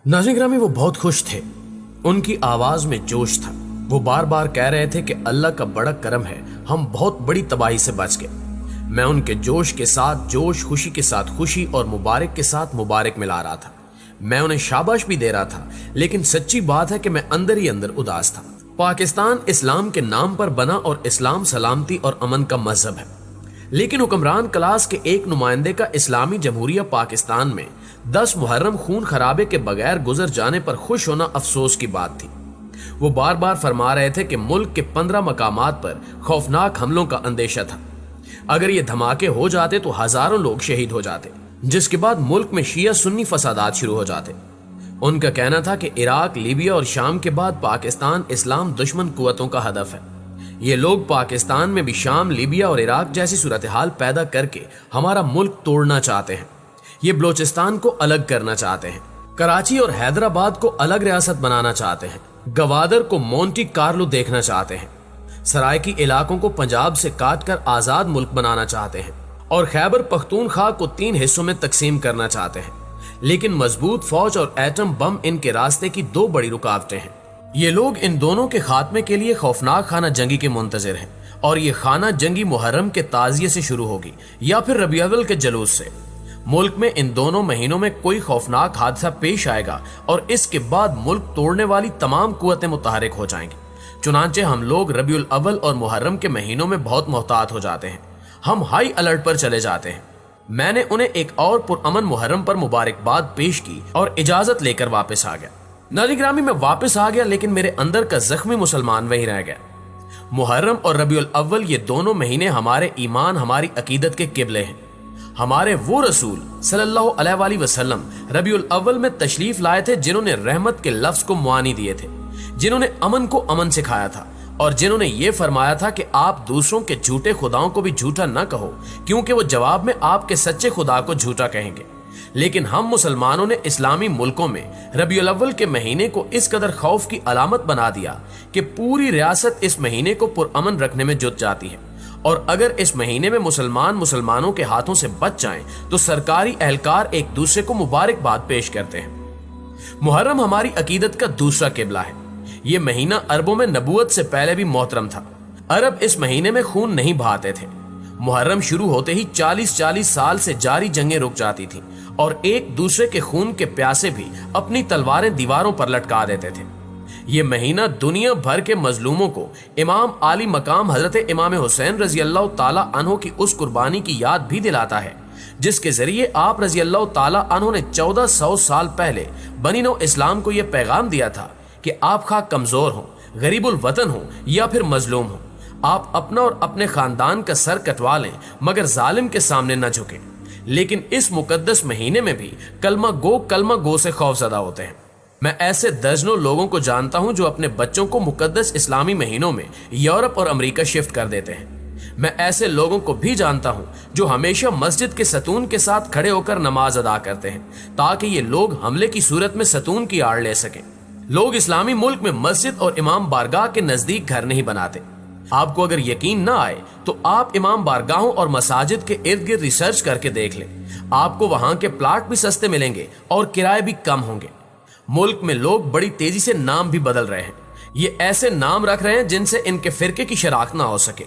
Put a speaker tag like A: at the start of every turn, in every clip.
A: नाज़रीन ग्रामी, वो बहुत खुश थे। उनकी आवाज में जोश था। वो बार बार कह रहे थे कि अल्लाह का बड़ा करम है, हम बहुत बड़ी तबाही से बच गए। मैं उनके जोश के साथ जोश, खुशी के साथ खुशी और मुबारक के साथ मुबारक मिला रहा था। मैं उन्हें शाबाश भी दे रहा था, लेकिन सच्ची बात है कि मैं अंदर ही अंदर उदास था। पाकिस्तान इस्लाम के नाम पर बना और इस्लाम सलामती और अमन का मजहब है, लेकिन हुक्मरान क्लास के एक नुमाइंदे का इस्लामी जमहूरिया पाकिस्तान में 10 मुहर्रम खून खराबे के बगैर गुजर जाने पर खुश होना अफसोस की बात थी। वो बार बार फरमा रहे थे कि मुल्क के 15 मकामात पर खौफनाक हमलों का अंदेशा था। अगर ये धमाके हो जाते तो हजारों लोग शहीद हो जाते, जिसके बाद मुल्क में शिया सुन्नी फसादात शुरू हो जाते। उनका कहना था कि इराक, लीबिया और शाम के बाद पाकिस्तान इस्लाम दुश्मन कुव्वतों का हदफ है। ये लोग पाकिस्तान में भी शाम, लीबिया और इराक जैसी सूरत हाल पैदा करके हमारा मुल्क तोड़ना चाहते हैं। ये बलोचिस्तान को अलग करना चाहते हैं, कराची और हैदराबाद को अलग रियासत बनाना चाहते हैं, गवादर को मोंटी कार्लो देखना चाहते हैं, सराइकी इलाकों को पंजाब से काटकर आजाद मुल्क बनाना चाहते हैं और खैबर पख्तूनख्वा को 3 हिस्सों में तकसीम करना चाहते हैं। लेकिन मजबूत फौज और एटम बम इनके रास्ते की 2 बड़ी रुकावटें हैं। ये लोग इन दोनों के खात्मे के लिए खौफनाक खाना जंगी के मुंतजिर हैं, और ये खाना जंगी मुहर्रम के ताजिए से शुरू होगी या फिर रबी अव्वल के जलूस से। मुल्क में इन दोनों महीनों में कोई खौफनाक हादसा पेश आएगा और इसके बाद मुल्क तोड़ने वाली तमाम कुव्वतें मुतहरिक हो जाएंगी। चुनांचे हम लोग रबीउल अव्वल और मुहर्रम के महीनों में बहुत मोहतात हो जाते हैं, हम हाई अलर्ट पर चले जाते हैं। मैंने उन्हें एक और पुरअमन मुहर्रम पर मुबारकबाद पेश की और इजाजत लेकर वापस आ गया। नाज़रीन ग्रामी, मैं वापस आ गया, लेकिन मेरे अंदर का जख्मी मुसलमान वहीं रह गया। मुहर्रम और रबीउल अव्वल ये दोनों महीने हमारे ईमान, हमारी अकीदत के किबले हैं। हमारे वो रसूल सल्लल्लाहु अलैहि वसल्लम रबीउल अव्वल में तशरीफ लाए थे, जिन्होंने रहमत के लफ्ज को मुआनी दिए थे, जिन्होंने अमन को अमन सिखाया था और जिन्होंने ये फरमाया था कि आप दूसरों के झूठे खुदाओं को भी झूठा न कहो, क्योंकि वो जवाब में आपके सच्चे खुदा को झूठा कहेंगे। लेकिन हम मुसलमानों ने इस्लामी मुल्कों में रबीउल अव्वल के महीने को इस कदर खौफ की अलामत बना दिया कि पूरी रियासत इस महीने को पुरअमन रखने में जुट जाती है, और अगर इस महीने में मुसलमानों के हाथों से बच जाएं तो सरकारी एहलकार एक दूसरे को मुबारकबाद पेश करते हैं। मुहर्रम हमारी अकीदत का दूसरा किबला है। ये महीना अरबों में नबूवत से पहले भी मोहतरम था। अरब इस महीने में खून नहीं बहाते थे। मुहर्रम शुरू होते ही 40-40 साल से जारी जंगें रुक जाती थीं और एक दूसरे के खून के प्यासे भी अपनी तलवारें दीवारों पर लटका देते थे। ये महीना दुनिया भर के मजलूमों को इमाम आली मकाम हजरत इमाम हुसैन रजी अल्लाह ताला अन्हो की उस कुर्बानी की याद भी दिलाता है, जिसके जरिए आप रजी अल्लाह ताला अन्हो ने 1400 साल पहले बनी नौ इस्लाम को यह पैगाम दिया था कि आप खा कमजोर हो, गरीबुल वतन हो या फिर मजलूम हो, आप अपना और अपने खानदान का सर कटवा लें मगर जालिम के सामने न झुकें। लेकिन इस मुकद्दस महीने में भी कलमा गो से खौफजदा होते हैं। मैं ऐसे दर्जनों लोगों को जानता हूं जो अपने बच्चों को मुकद्दस इस्लामी महीनों में यूरोप और अमेरिका शिफ्ट कर देते हैं। मैं ऐसे लोगों को भी जानता हूं जो हमेशा मस्जिद के सतून के साथ खड़े होकर नमाज अदा करते हैं, ताकि ये लोग हमले की सूरत में सतून की आड़ ले सकें। लोग इस्लामी मुल्क में मस्जिद और इमाम बारगाह के नजदीक घर नहीं बनाते। आपको अगर यकीन ना आए तो आप इमाम बारगाहों और मसाजिद के इर्द गिर्द रिसर्च करके देख लें। आपको वहां के प्लाट भी सस्ते मिलेंगे और किराए भी कम होंगे। मुल्क में लोग बड़ी तेजी से नाम भी बदल रहे हैं। ये ऐसे नाम रख रहे हैं जिनसे इनके फिरके की शनाख्त ना हो सके।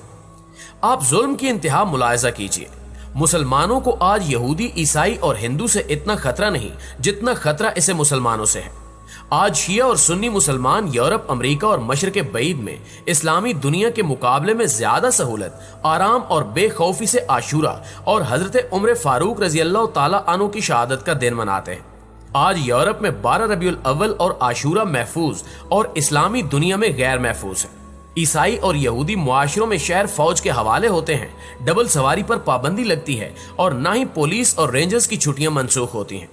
A: आप जुल्म की इंतहा मुलायजा कीजिए। मुसलमानों को आज यहूदी, ईसाई और हिंदू से इतना खतरा नहीं जितना खतरा इसे मुसलमानों से है। आज शिया और सुन्नी मुसलमान यूरोप, अमेरिका और मशरक़े बईद में इस्लामी दुनिया के मुकाबले में ज्यादा सहूलत, आराम और बेखौफी से आशूरा और हजरत उमर फारूक रजी अल्लाह ताला अन्हु की शहादत का दिन मनाते हैं। आज यूरोप में 12 रबीउल अव्वल और आशूरा महफूज और इस्लामी दुनिया में गैर महफूज है। ईसाई और यहूदी मुआशरों में शहर फौज के हवाले होते हैं, डबल सवारी पर पाबंदी लगती है और ना ही पुलिस और रेंजर्स की छुट्टियां मनसूख होती हैं।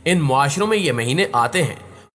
A: इन मुआशरों में ये महीने आते हैं